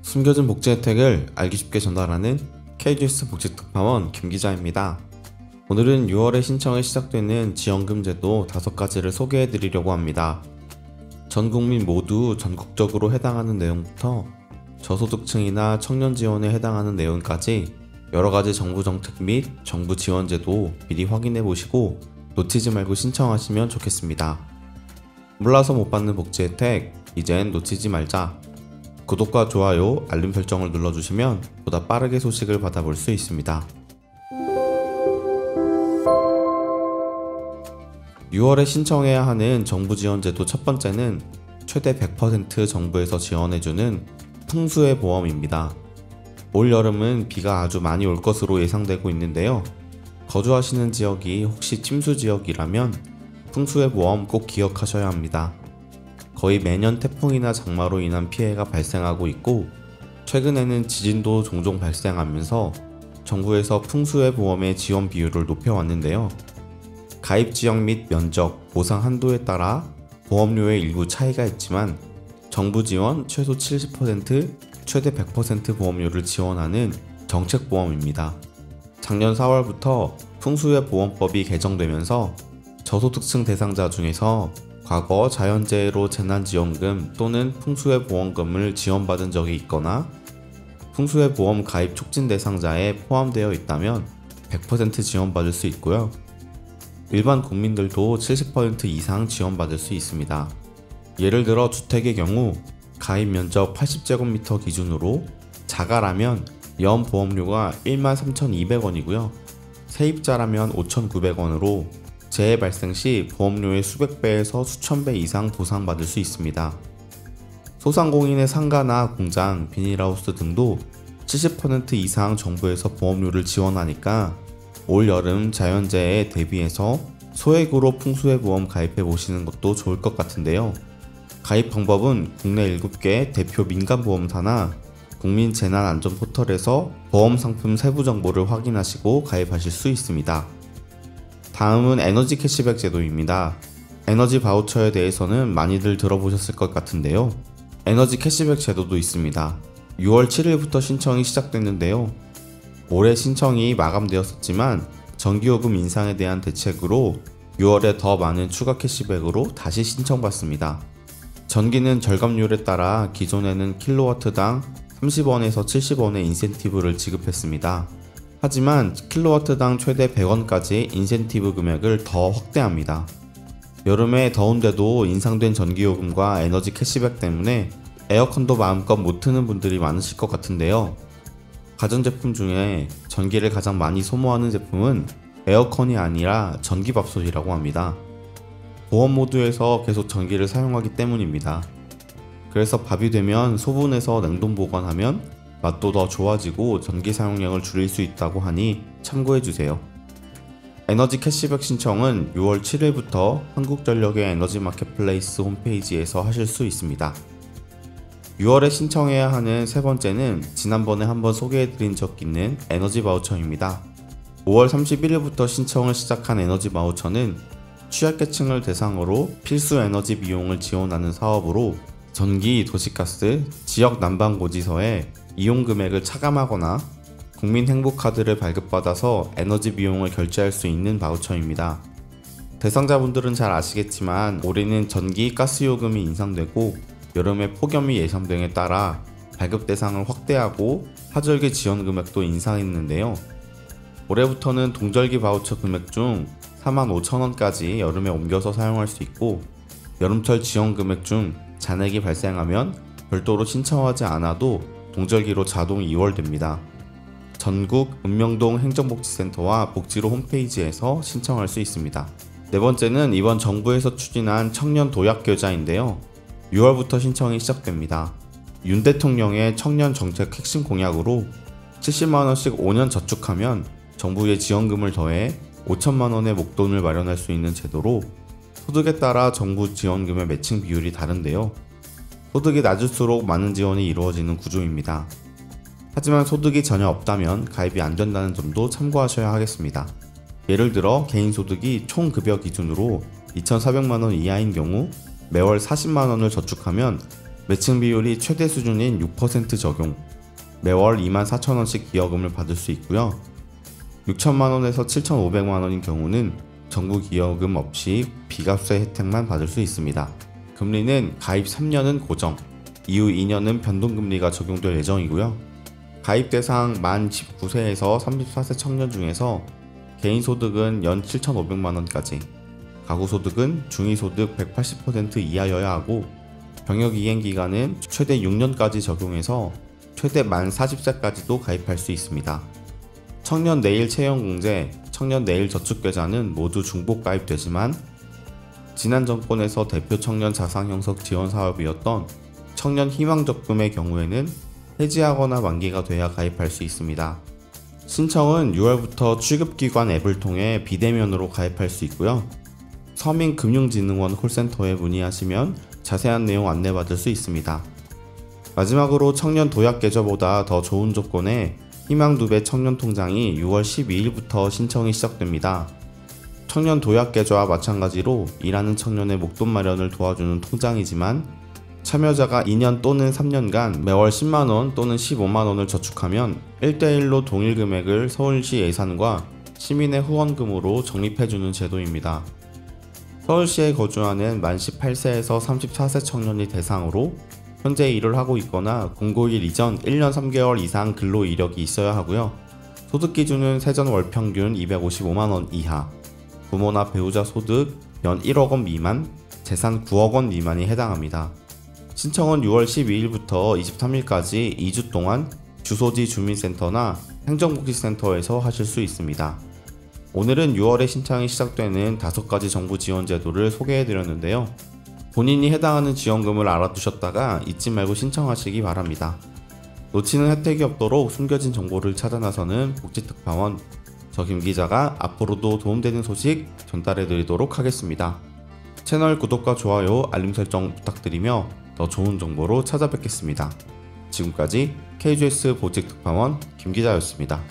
숨겨진 복지 혜택을 알기 쉽게 전달하는 KGS 복지특파원 김기자입니다. 오늘은 6월에 신청이 시작되는 지원금 제도 5가지를 소개해 드리려고 합니다. 전 국민 모두 전국적으로 해당하는 내용부터 저소득층이나 청년 지원에 해당하는 내용까지 여러가지 정부 정책 및 정부 지원 제도 미리 확인해 보시고 놓치지 말고 신청하시면 좋겠습니다. 몰라서 못 받는 복지 혜택, 이젠 놓치지 말자. 구독과 좋아요, 알림 설정을 눌러주시면 보다 빠르게 소식을 받아볼 수 있습니다. 6월에 신청해야 하는 정부 지원 제도 첫 번째는 최대 100% 정부에서 지원해주는 풍수해 보험입니다. 올 여름은 비가 아주 많이 올 것으로 예상되고 있는데요. 거주하시는 지역이 혹시 침수 지역이라면 풍수해 보험 꼭 기억하셔야 합니다. 거의 매년 태풍이나 장마로 인한 피해가 발생하고 있고, 최근에는 지진도 종종 발생하면서 정부에서 풍수해 보험의 지원 비율을 높여왔는데요. 가입 지역 및 면적, 보상 한도에 따라 보험료의 일부 차이가 있지만 정부 지원 최소 70%, 최대 100% 보험료를 지원하는 정책보험입니다. 작년 4월부터 풍수해 보험법이 개정되면서 저소득층 대상자 중에서 과거 자연재해로 재난지원금 또는 풍수해 보험금을 지원받은 적이 있거나 풍수해 보험 가입 촉진 대상자에 포함되어 있다면 100% 지원받을 수 있고요. 일반 국민들도 70% 이상 지원받을 수 있습니다. 예를 들어 주택의 경우 가입 면적 80제곱미터 기준으로 자가라면 연 보험료가 13,200원이고요. 세입자라면 5,900원으로 재해 발생 시 보험료의 수백 배에서 수천 배 이상 보상받을 수 있습니다. 소상공인의 상가나 공장, 비닐하우스 등도 70% 이상 정부에서 보험료를 지원하니까 올 여름 자연재해에 대비해서 소액으로 풍수해 보험 가입해 보시는 것도 좋을 것 같은데요. 가입 방법은 국내 7개 대표 민간보험사나 국민재난안전포털에서 보험 상품 세부 정보를 확인하시고 가입하실 수 있습니다. 다음은 에너지 캐시백 제도입니다. 에너지 바우처에 대해서는 많이들 들어보셨을 것 같은데요. 에너지 캐시백 제도도 있습니다. 6월 7일부터 신청이 시작됐는데요. 올해 신청이 마감되었었지만 전기요금 인상에 대한 대책으로 6월에 더 많은 추가 캐시백으로 다시 신청받습니다. 전기는 절감률에 따라 기존에는 킬로와트당 30원에서 70원의 인센티브를 지급했습니다. 하지만 킬로와트당 최대 100원까지 인센티브 금액을 더 확대합니다. 여름에 더운데도 인상된 전기요금과 에너지 캐시백 때문에 에어컨도 마음껏 못 트는 분들이 많으실 것 같은데요. 가전제품 중에 전기를 가장 많이 소모하는 제품은 에어컨이 아니라 전기밥솥이라고 합니다. 보험 모드에서 계속 전기를 사용하기 때문입니다. 그래서 밥이 되면 소분해서 냉동 보관하면 맛도 더 좋아지고 전기 사용량을 줄일 수 있다고 하니 참고해주세요. 에너지 캐시백 신청은 6월 7일부터 한국전력의 에너지 마켓플레이스 홈페이지에서 하실 수 있습니다. 6월에 신청해야 하는 세 번째는 지난번에 한번 소개해드린 적 있는 에너지 바우처입니다. 5월 31일부터 신청을 시작한 에너지 바우처는 취약계층을 대상으로 필수 에너지 비용을 지원하는 사업으로 전기, 도시가스, 지역 난방고지서에 이용 금액을 차감하거나 국민행복카드를 발급받아서 에너지 비용을 결제할 수 있는 바우처입니다. 대상자분들은 잘 아시겠지만 올해는 전기, 가스 요금이 인상되고 여름에 폭염이 예상됨에 따라 발급 대상을 확대하고 하절기 지원 금액도 인상했는데요. 올해부터는 동절기 바우처 금액 중 45,000원까지 여름에 옮겨서 사용할 수 있고, 여름철 지원 금액 중 잔액이 발생하면 별도로 신청하지 않아도 동절기로 자동 이월됩니다. 전국 읍명동 행정복지센터와 복지로 홈페이지에서 신청할 수 있습니다. 네 번째는 이번 정부에서 추진한 청년 도약계좌인데요. 6월부터 신청이 시작됩니다. 윤 대통령의 청년 정책 핵심 공약으로 70만원씩 5년 저축하면 정부의 지원금을 더해 5천만원의 목돈을 마련할 수 있는 제도로, 소득에 따라 정부 지원금의 매칭 비율이 다른데요. 소득이 낮을수록 많은 지원이 이루어지는 구조입니다. 하지만 소득이 전혀 없다면 가입이 안 된다는 점도 참고하셔야 하겠습니다. 예를 들어 개인 소득이 총 급여 기준으로 2,400만원 이하인 경우 매월 40만원을 저축하면 매칭 비율이 최대 수준인 6% 적용, 매월 24,000원씩 기여금을 받을 수 있고요. 6천만원에서 7,500만원인 경우는 정부 기여금 없이 비과세 혜택만 받을 수 있습니다. 금리는 가입 3년은 고정, 이후 2년은 변동금리가 적용될 예정이고요. 가입 대상 만 19세에서 34세 청년 중에서 개인소득은 연 7,500만원까지, 가구소득은 중위소득 180% 이하여야 하고, 병역이행기간은 최대 6년까지 적용해서 최대 만 40세까지도 가입할 수 있습니다. 청년 내일 채용공제, 청년 내일 저축계좌는 모두 중복 가입되지만 지난 정권에서 대표 청년 자산형성 지원 사업이었던 청년 희망적금의 경우에는 해지하거나 만기가 돼야 가입할 수 있습니다. 신청은 6월부터 취급기관 앱을 통해 비대면으로 가입할 수 있고요. 서민금융진흥원 콜센터에 문의하시면 자세한 내용 안내받을 수 있습니다. 마지막으로 청년 도약계좌보다 더 좋은 조건의 희망2배 청년통장이 6월 12일부터 신청이 시작됩니다. 청년 도약계좌와 마찬가지로 일하는 청년의 목돈 마련을 도와주는 통장이지만 참여자가 2년 또는 3년간 매월 10만원 또는 15만원을 저축하면 1대1로 동일 금액을 서울시 예산과 시민의 후원금으로 적립해주는 제도입니다. 서울시에 거주하는 만 18세에서 34세 청년이 대상으로 현재 일을 하고 있거나 공고일 이전 1년 3개월 이상 근로 이력이 있어야 하고요. 소득 기준은 세전 월 평균 255만원 이하, 부모나 배우자 소득 연 1억원 미만, 재산 9억원 미만이 해당합니다. 신청은 6월 12일부터 23일까지 2주 동안 주소지 주민센터나 행정복지센터에서 하실 수 있습니다. 오늘은 6월에 신청이 시작되는 5가지 정부 지원 제도를 소개해드렸는데요. 본인이 해당하는 지원금을 알아두셨다가 잊지 말고 신청하시기 바랍니다. 놓치는 혜택이 없도록 숨겨진 정보를 찾아 나서는 복지특파원, 저 김기자가 앞으로도 도움되는 소식 전달해드리도록 하겠습니다. 채널 구독과 좋아요, 알림 설정 부탁드리며 더 좋은 정보로 찾아뵙겠습니다. 지금까지 KGS 복지특파원 김기자였습니다.